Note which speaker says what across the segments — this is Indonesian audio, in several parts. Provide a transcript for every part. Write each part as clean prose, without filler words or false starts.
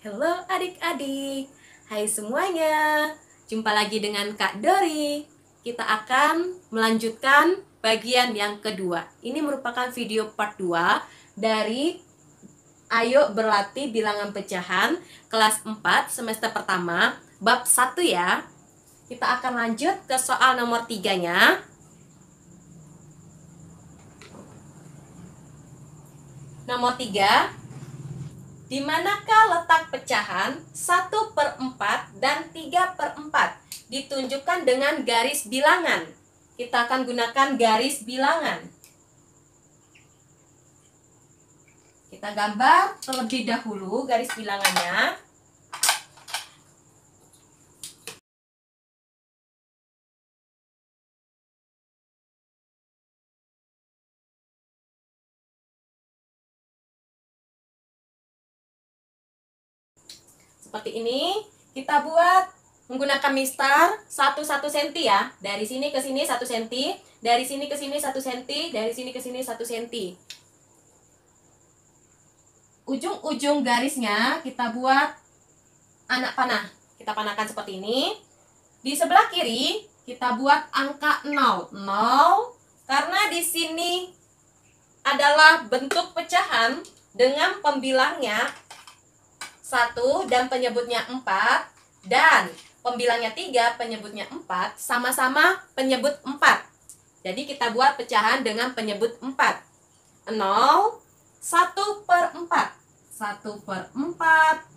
Speaker 1: Halo adik-adik, hai semuanya. Jumpa lagi dengan Kak Dori. Kita akan melanjutkan bagian yang kedua. Ini merupakan video part 2 dari Ayo Berlatih Bilangan Pecahan kelas 4 semester pertama, bab 1 ya. Kita akan lanjut ke soal nomor 3-nya. Nomor 3. Di manakah letak pecahan 1/4 dan 3/4? Ditunjukkan dengan garis bilangan. Kita akan gunakan garis bilangan. Kita gambar terlebih dahulu garis bilangannya. Seperti ini, kita buat menggunakan mistar 1 cm ya. Dari sini ke sini 1 cm, dari sini ke sini 1 cm, dari sini ke sini 1 cm. Ujung-ujung garisnya kita buat anak panah. Kita panahkan seperti ini. Di sebelah kiri kita buat angka 0. 0 karena di sini adalah bentuk pecahan dengan pembilangnya 1 dan penyebutnya 4 dan pembilangnya 3, penyebutnya 4, sama-sama penyebut 4. Jadi kita buat pecahan dengan penyebut 4. 0, 1/4. 1/4.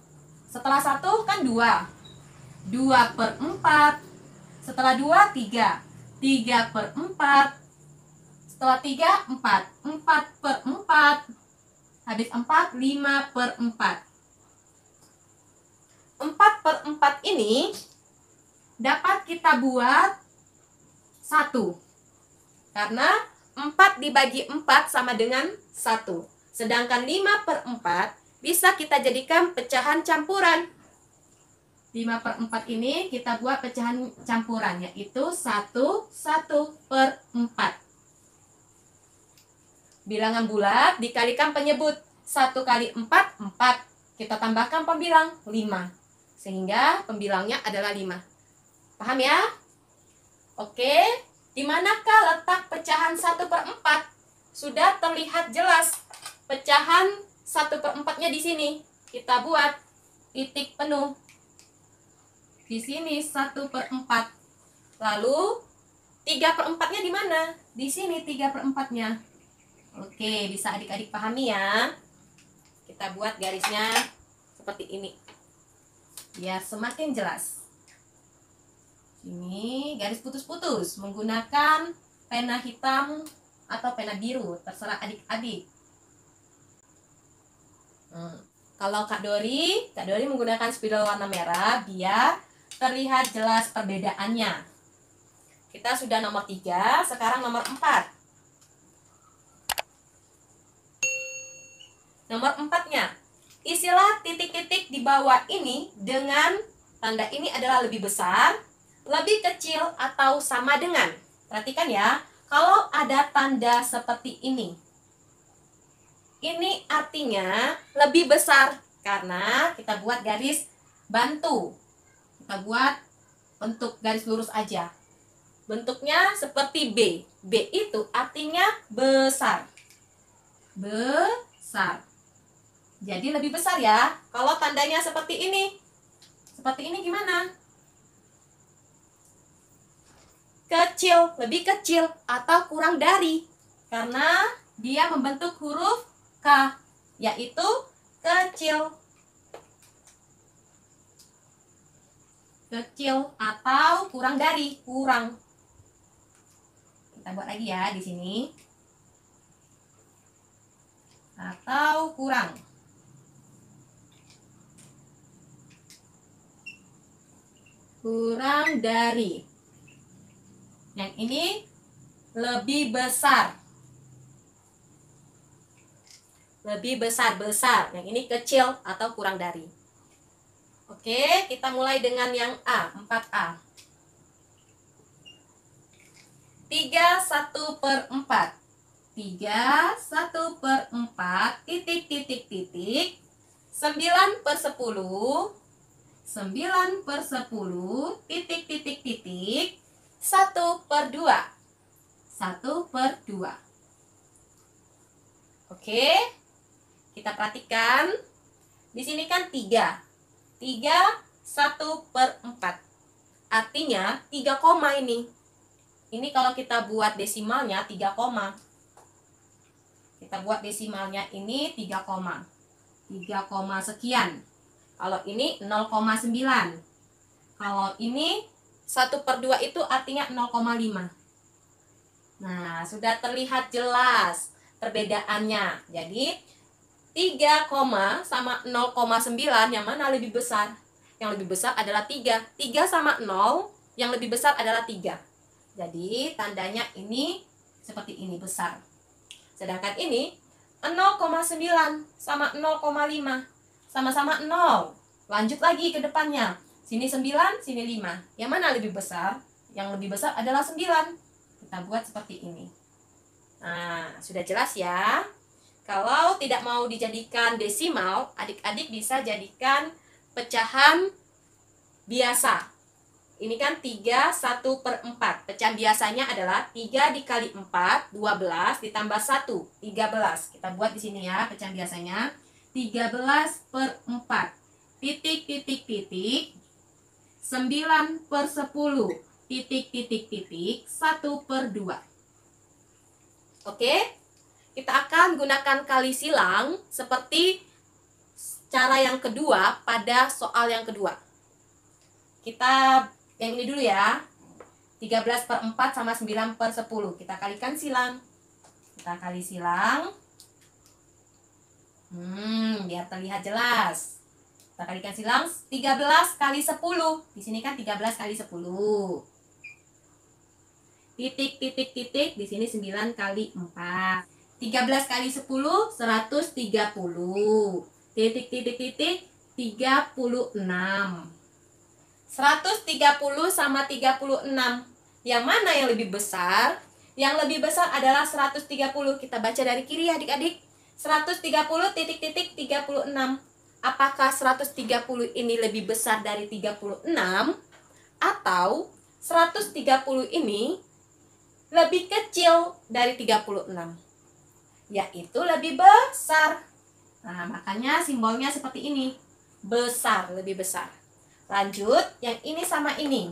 Speaker 1: Setelah 1 kan 2. 2/4. Setelah 2, 3. 3/4. Setelah 3, 4. 4/4. Habis 4, 5/4. 4/4 ini dapat kita buat 1. Karena 4 dibagi 4 sama dengan 1. Sedangkan 5/4 bisa kita jadikan pecahan campuran. 5/4 ini kita buat pecahan campuran, yaitu 1/4. Bilangan bulat dikalikan penyebut. 1 kali 4, 4. Kita tambahkan pembilang 5. Sehingga pembilangnya adalah 5. Paham ya? Oke. Di manakah letak pecahan 1/4? Sudah terlihat jelas. Pecahan 1/4-nya di sini. Kita buat titik penuh. Di sini 1/4. Lalu 3/4-nya di mana? Di sini 3/4-nya. Oke, bisa adik-adik pahami ya. Kita buat garisnya seperti ini. Biar semakin jelas. Ini garis putus-putus menggunakan pena hitam atau pena biru, terserah adik-adik. Kalau Kak Dori menggunakan spidol warna merah biar terlihat jelas perbedaannya. Kita sudah nomor 3, sekarang nomor 4. Nomor 4-nya, isilah titik-titik di bawah ini dengan tanda ini adalah lebih besar, lebih kecil, atau sama dengan. Perhatikan ya, kalau ada tanda seperti ini artinya lebih besar karena kita buat garis bantu. Kita buat bentuk garis lurus aja. Bentuknya seperti B. B itu artinya besar. Besar. Jadi lebih besar ya. Kalau tandanya seperti ini. Seperti ini gimana? Kecil, lebih kecil atau kurang dari. Karena dia membentuk huruf K, yaitu kecil. Kecil atau kurang dari, kurang. Kita buat lagi ya di sini. Atau kurang. Kurang dari. Yang ini lebih besar. Lebih besar. Yang ini kecil atau kurang dari. Oke, kita mulai dengan yang A, 4A. 3 1/4. 3 1/4 titik. 9 per 10, 9 per 10, titik, titik, titik, 1 per 2. 1 per 2. Oke, kita perhatikan. Di sini kan 3. 3, 1 per 4. Artinya 3 koma ini. Ini kalau kita buat desimalnya 3 koma. Kita buat desimalnya ini 3 koma. 3 koma sekian. Kalau ini 0,9. Kalau ini 1 per 2 itu artinya 0,5. Nah, sudah terlihat jelas perbedaannya. Jadi 3 koma sama 0,9 yang mana lebih besar? Yang lebih besar adalah 3. 3 sama 0, yang lebih besar adalah 3. Jadi tandanya ini seperti ini, besar. Sedangkan ini 0,9 sama 0,5 sama-sama 0. Lanjut lagi ke depannya. Sini 9, sini 5. Yang mana lebih besar? Yang lebih besar adalah 9. Kita buat seperti ini. Nah, sudah jelas ya. Kalau tidak mau dijadikan desimal, adik-adik bisa jadikan pecahan biasa. Ini kan 3, 1 per 4. Pecahan biasanya adalah 3 dikali 4, 12, ditambah 1, 13. Kita buat di sini ya, pecahan biasanya. 13 per 4. Titik, titik, titik. 9 per 10. Titik, titik, titik. 1 per 2. Oke? Kita akan gunakan kali silang seperti cara yang kedua pada soal yang kedua. Kita yang ini dulu ya. 13 per 4 sama 9 per 10. Kita kalikan silang. Kita kali silang. Biar terlihat jelas. Kita kalikan silang. 13 kali 10. Di sini kan 13 kali 10. Titik, titik, titik. Di sini 9 kali 4. 13 kali 10, 130. Titik, titik, titik, 36. 130 sama 36. Yang mana yang lebih besar? Yang lebih besar adalah 130. Kita baca dari kiri ya adik-adik. 130 titik, titik, 36. Apakah 130 ini lebih besar dari 36? Atau 130 ini lebih kecil dari 36? Yaitu lebih besar. Nah, makanya simbolnya seperti ini. Besar, lebih besar. Lanjut, yang ini sama ini.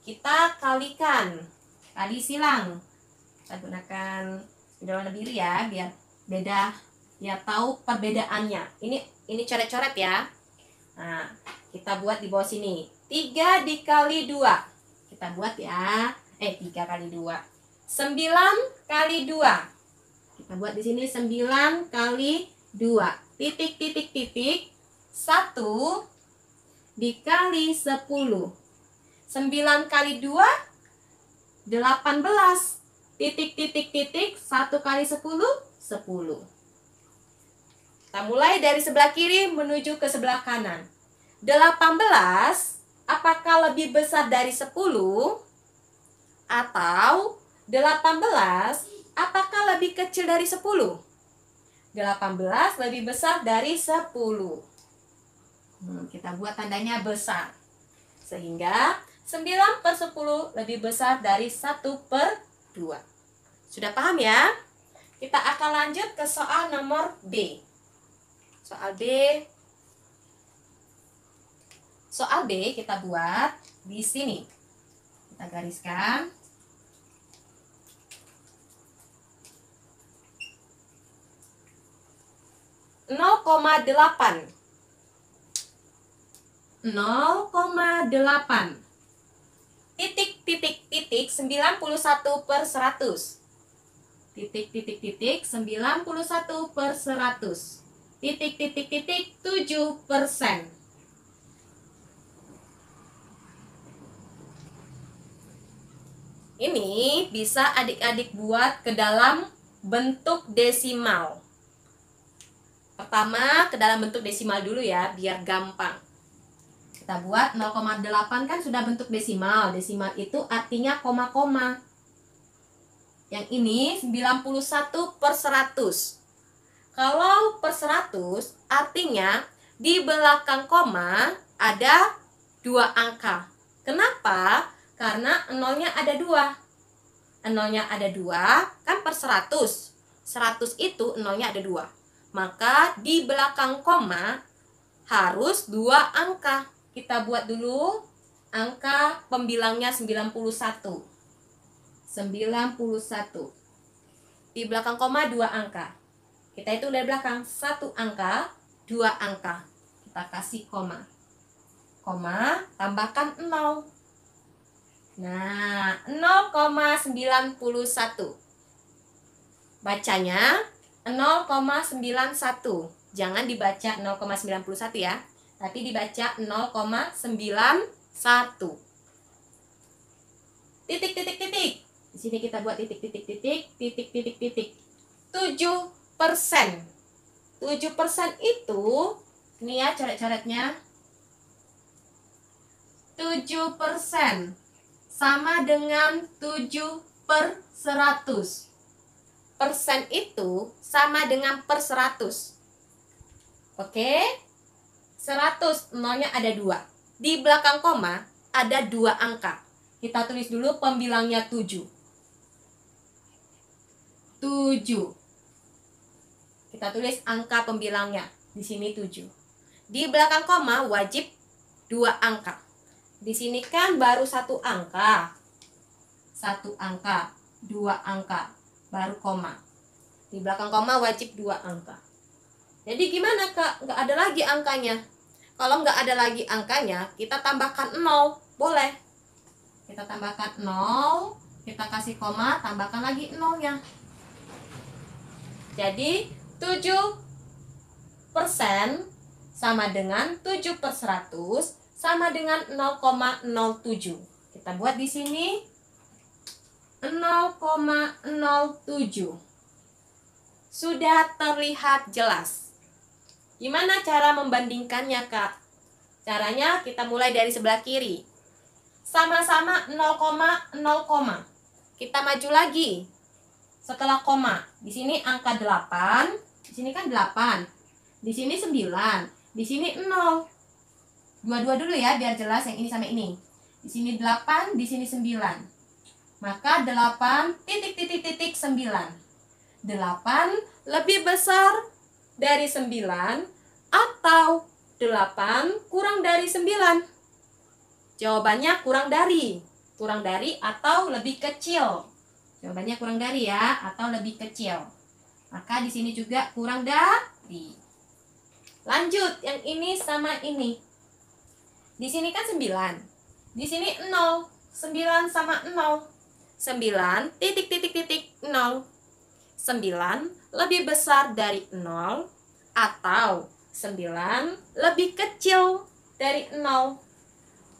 Speaker 1: Kita kalikan. Kali silang. Kita gunakan spidol warna biru ya, biar beda, biar tahu perbedaannya. Ini coret-coret ya. Nah, kita buat di bawah sini. 3 dikali 2. Kita buat ya. 3 kali 2. 9 kali 2. Kita buat di sini 9 kali 2. Titik, titik, titik. 1 dikali 10. 9 kali 2, 18. Titik, titik, titik. 1 kali 10, 10. Kita mulai dari sebelah kiri menuju ke sebelah kanan. 18, apakah lebih besar dari 10? Atau 18, apakah lebih kecil dari 10? 18 lebih besar dari 10. Kita buat tandanya besar. Sehingga 9 per 10 lebih besar dari 1 per 2. Sudah paham ya? Kita akan lanjut ke soal nomor B. Soal B. Soal B kita buat di sini. Kita gariskan. (0,8) 0,8 titik, titik, titik 91 per 100. Titik, titik, titik 91 per 100. Titik, titik, titik 7%. Ini bisa adik-adik buat ke dalam bentuk desimal. Pertama ke dalam bentuk desimal dulu ya, biar gampang. Kita buat 0,8 kan sudah bentuk desimal. Desimal itu artinya koma-koma. Yang ini 91 per 100. Kalau per 100 artinya di belakang koma ada 2 angka. Kenapa? Karena nolnya ada 2. Nolnya ada 2, kan per 100. 100 itu nolnya ada 2. Maka di belakang koma harus 2 angka. Kita buat dulu angka pembilangnya 91. 91. Di belakang koma 2 angka. Kita hitung dari belakang, 1 angka, 2 angka. Kita kasih koma. Koma, tambahkan 0. Nah, 0,91. Bacanya 0,91. Jangan dibaca 0,91 ya, tapi dibaca 0,91. Titik, titik, titik. Di sini kita buat titik, titik, titik, titik, titik, titik. 7%. 7% itu, ini ya coret-coretnya. 7% sama dengan 7/100. Persen itu sama dengan per 100. Oke? 100, nolnya ada 2. Di belakang koma ada 2 angka. Kita tulis dulu pembilangnya 7. 7. Kita tulis angka pembilangnya. Di sini 7. Di belakang koma wajib 2 angka. Di sini kan baru 1 angka. 1 angka, 2 angka, baru koma. Di belakang koma wajib 2 angka. Jadi gimana Kak? Nggak ada lagi angkanya. Kalau nggak ada lagi angkanya, kita tambahkan 0. Boleh. Kita tambahkan 0, kita kasih koma, tambahkan lagi 0-nya. Jadi 7% sama dengan 7/100 sama dengan 0,07. Kita buat di sini 0,07. Sudah terlihat jelas. Gimana cara membandingkannya, Kak? Caranya kita mulai dari sebelah kiri. Sama-sama 0,0. Kita maju lagi. Setelah koma, di sini angka 8, di sini kan 8. Di sini 9, di sini 0. Dua-dua dulu ya biar jelas yang ini sama ini. Di sini 8, di sini 9. Maka 8 titik titik titik 9. 8 lebih besar dari 9 atau 8 kurang dari 9? Jawabannya kurang dari. Kurang dari atau lebih kecil. Jawabannya kurang dari ya, atau lebih kecil. Maka di sini juga kurang dari. Lanjut, yang ini sama ini. Di sini kan 9. Di sini 0. 9 sama 0. 9 titik titik titik 0. 9 lebih besar dari 0 atau 9 lebih kecil dari 0.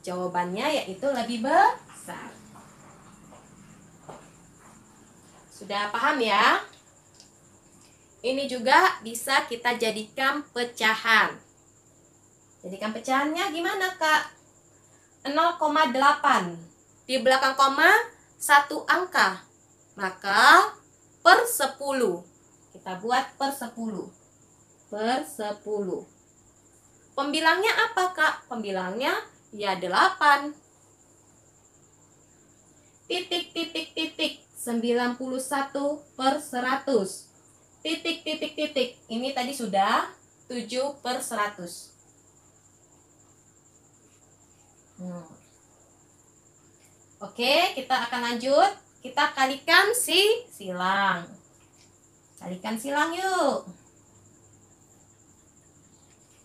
Speaker 1: Jawabannya yaitu lebih besar. Sudah paham ya? Ini juga bisa kita jadikan pecahan. Jadikan pecahannya gimana, Kak? 0,8. Di belakang koma 1 angka. Maka per 10. Kita buat per 10. Per 10. Pembilangnya apa, Kak? Pembilangnya ya 8. Titik titik titik 91/100. Titik titik titik. Ini tadi sudah 7/100. Oke, kita akan lanjut. Kita kalikan silang. Kalikan silang yuk.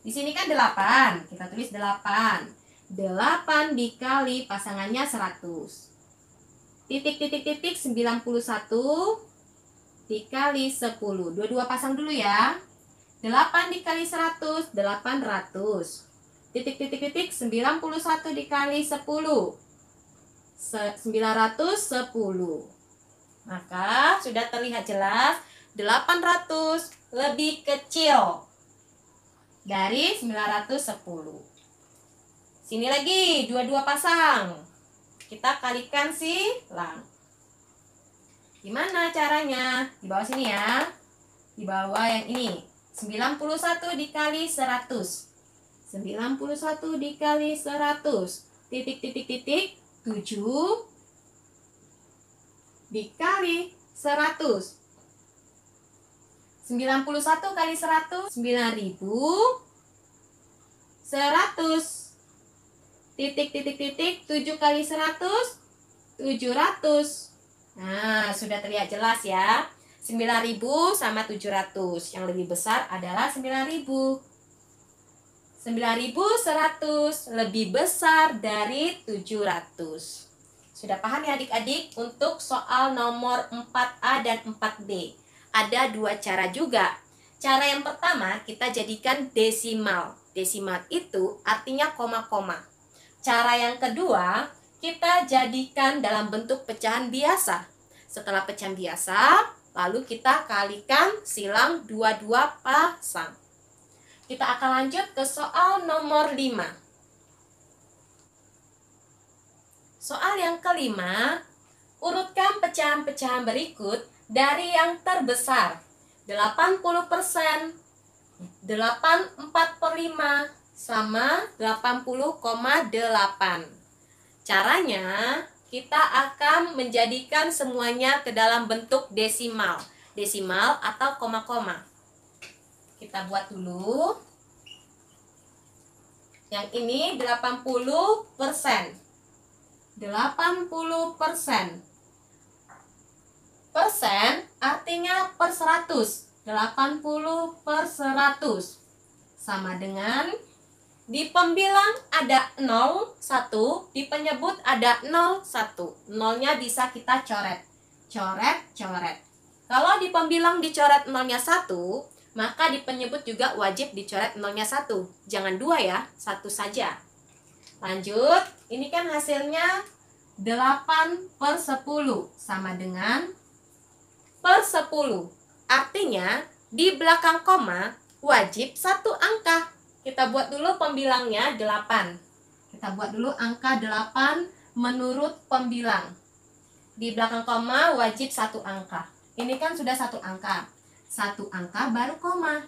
Speaker 1: Di sini kan 8. Kita tulis 8. 8 dikali pasangannya 100. Titik titik titik 91 dikali 10. Dua-dua pasang dulu ya. 8 dikali 100, 800. Titik titik titik 91 dikali 10. 910. Maka sudah terlihat jelas 800 lebih kecil dari 910. Sini lagi dua-dua pasang. Kita kalikan silang. Gimana caranya? Di bawah sini ya. Di bawah yang ini. 91 dikali 100. 91 dikali 100. Titik, titik, titik. 7 dikali 100. 91 kali 100. 9.100. Titik, titik, titik. 7 kali 100. 700. Nah, sudah terlihat jelas ya. 9.000 sama 700. Yang lebih besar adalah 9.000. 9.100 lebih besar dari 700. Sudah paham ya adik-adik? Untuk soal nomor 4A dan 4B. Ada dua cara juga. Cara yang pertama, kita jadikan desimal. Desimal itu artinya koma-koma. Cara yang kedua, kita jadikan dalam bentuk pecahan biasa. Setelah pecahan biasa, lalu kita kalikan silang dua-dua pasang. Kita akan lanjut ke soal nomor 5. Soal yang kelima, urutkan pecahan-pecahan berikut dari yang terbesar. 80%, 84/5 sama 80,8. Caranya, kita akan menjadikan semuanya ke dalam bentuk desimal. Desimal atau koma-koma. Kita buat dulu. Yang ini 80%. 80%. Persen artinya per 100. 80/100. Sama dengan di pembilang ada 0, 1. Di penyebut ada 0, 1. Nolnya bisa kita coret. Coret, coret. Kalau di pembilang dicoret nolnya 1, maka di penyebut juga wajib dicoret nolnya 1. Jangan 2 ya, 1 saja. Lanjut, ini kan hasilnya 8/10 sama dengan per 10. Artinya, di belakang koma wajib 1 angka. Kita buat dulu pembilangnya 8. Kita buat dulu angka 8 menurut pembilang. Di belakang koma wajib 1 angka. Ini kan sudah 1 angka. 1 angka baru koma.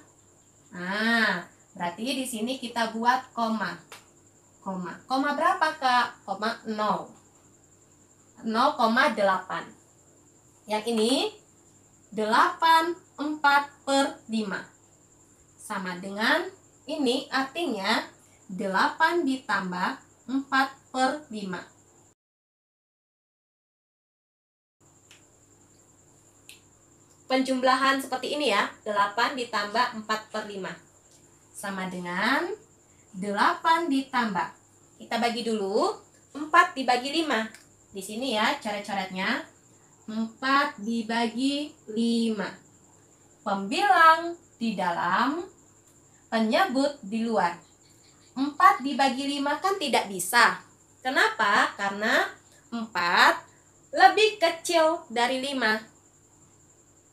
Speaker 1: Nah, berarti di sini kita buat koma. Koma. Koma berapa, Kak? Koma 0. 0,8. Yang ini 84/5. Sama dengan ini artinya 8 ditambah 4/5. Penjumlahan seperti ini ya, 8 ditambah 4/5 sama dengan 8 ditambah, kita bagi dulu 4 dibagi 5. Di sini ya coret-coretnya, 4 dibagi 5. Pembilang di dalam, penyebut di luar. 4 dibagi 5 kan tidak bisa. Kenapa? Karena 4 lebih kecil dari 5.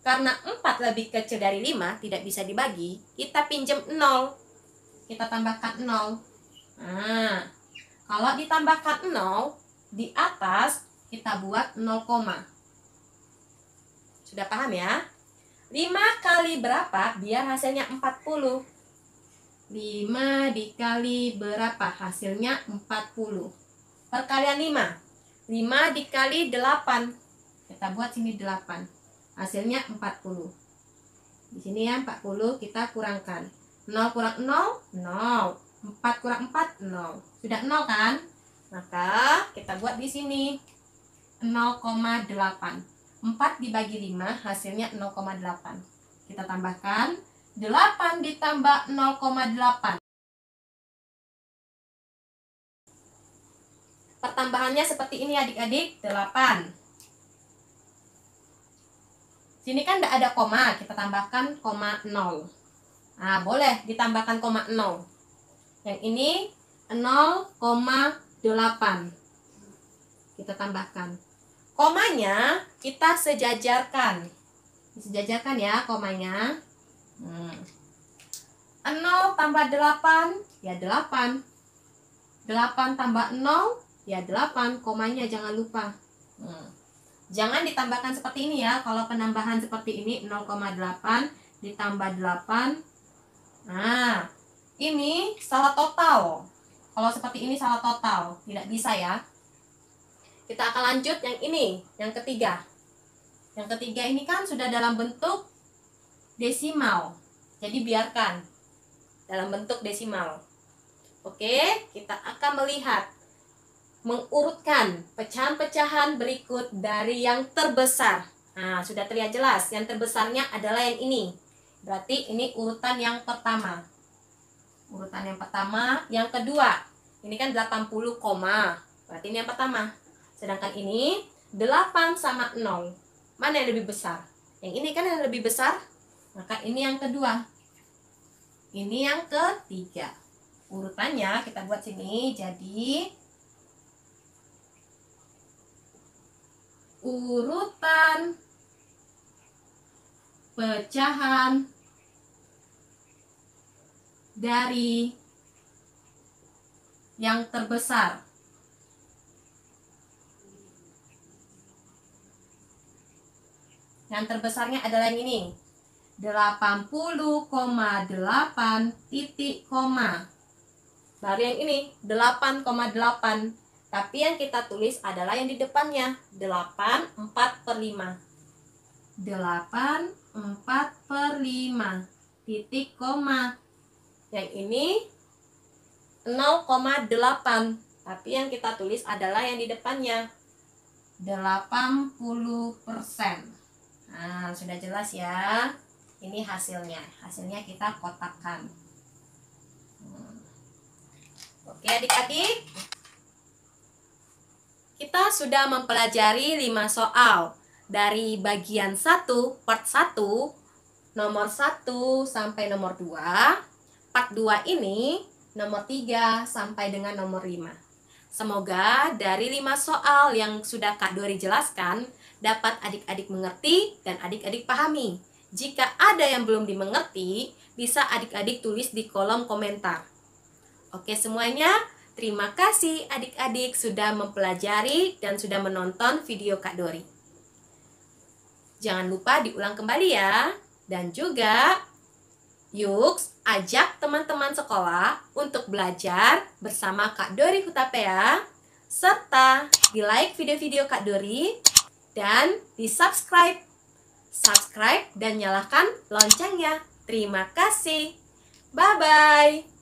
Speaker 1: Karena 4 lebih kecil dari 5 tidak bisa dibagi, kita pinjam 0. Kita tambahkan 0. Nah, kalau ditambahkan 0, di atas kita buat 0, sudah paham ya? 5 kali berapa biar hasilnya 40? 5 dikali berapa? Hasilnya 40. Perkalian 5. 5 dikali 8. Kita buat sini 8. Hasilnya 40. Di sini ya 40 kita kurangkan. 0 kurang 0, 0. 4 kurang 4, 0. Sudah 0 kan? Maka kita buat di sini 0,8. 4 dibagi 5 hasilnya 0,8. Kita tambahkan 8 ditambah 0,8. Pertambahannya seperti ini adik-adik, 8. Sini kan tidak ada koma, kita tambahkan koma 0. Nah, boleh ditambahkan koma 0. Yang ini 0,8. Kita tambahkan. Komanya kita sejajarkan. Disejajarkan ya komanya. 0 tambah 8, ya 8. 8 tambah 0, ya 8. Komanya jangan lupa. Jangan ditambahkan seperti ini ya. Kalau penambahan seperti ini 0,8 ditambah 8. Nah, ini salah total. Kalau seperti ini salah total, tidak bisa ya. Kita akan lanjut yang ini, yang ketiga. Yang ketiga ini kan sudah dalam bentuk desimal. Jadi biarkan dalam bentuk desimal. Oke, kita akan melihat mengurutkan pecahan-pecahan berikut dari yang terbesar. Nah, sudah terlihat jelas. Yang terbesarnya adalah yang ini. Berarti ini urutan yang pertama. Urutan yang pertama, yang kedua. Ini kan 80, berarti ini yang pertama. Sedangkan ini 8 sama 0. Mana yang lebih besar? Yang ini kan yang lebih besar. Maka ini yang kedua. Ini yang ketiga. Urutannya kita buat sini. Jadi urutan pecahan dari yang terbesar. Yang terbesarnya adalah yang ini. 80,8 titik koma. Baru yang ini 8,8. Tapi yang kita tulis adalah yang di depannya 8 4/5. 8 4/5 titik koma. Yang ini 0,8. Tapi yang kita tulis adalah yang di depannya 80%. Nah, sudah jelas ya. Ini hasilnya. Hasilnya kita kotakkan. Oke adik-adik, kita sudah mempelajari 5 soal dari bagian 1, part 1, nomor 1 sampai nomor 2. Part 2 ini nomor 3 sampai dengan nomor 5. Semoga dari 5 soal yang sudah Kak Dori jelaskan dapat adik-adik mengerti dan adik-adik pahami. Jika ada yang belum dimengerti, bisa adik-adik tulis di kolom komentar. Oke semuanya, terima kasih adik-adik sudah mempelajari dan sudah menonton video Kak Dori. Jangan lupa diulang kembali ya. Dan juga, yuk ajak teman-teman sekolah untuk belajar bersama Kak Dori Hutapea. Serta di-like video-video Kak Dori dan di-subscribe. Subscribe dan nyalakan loncengnya. Terima kasih. Bye-bye.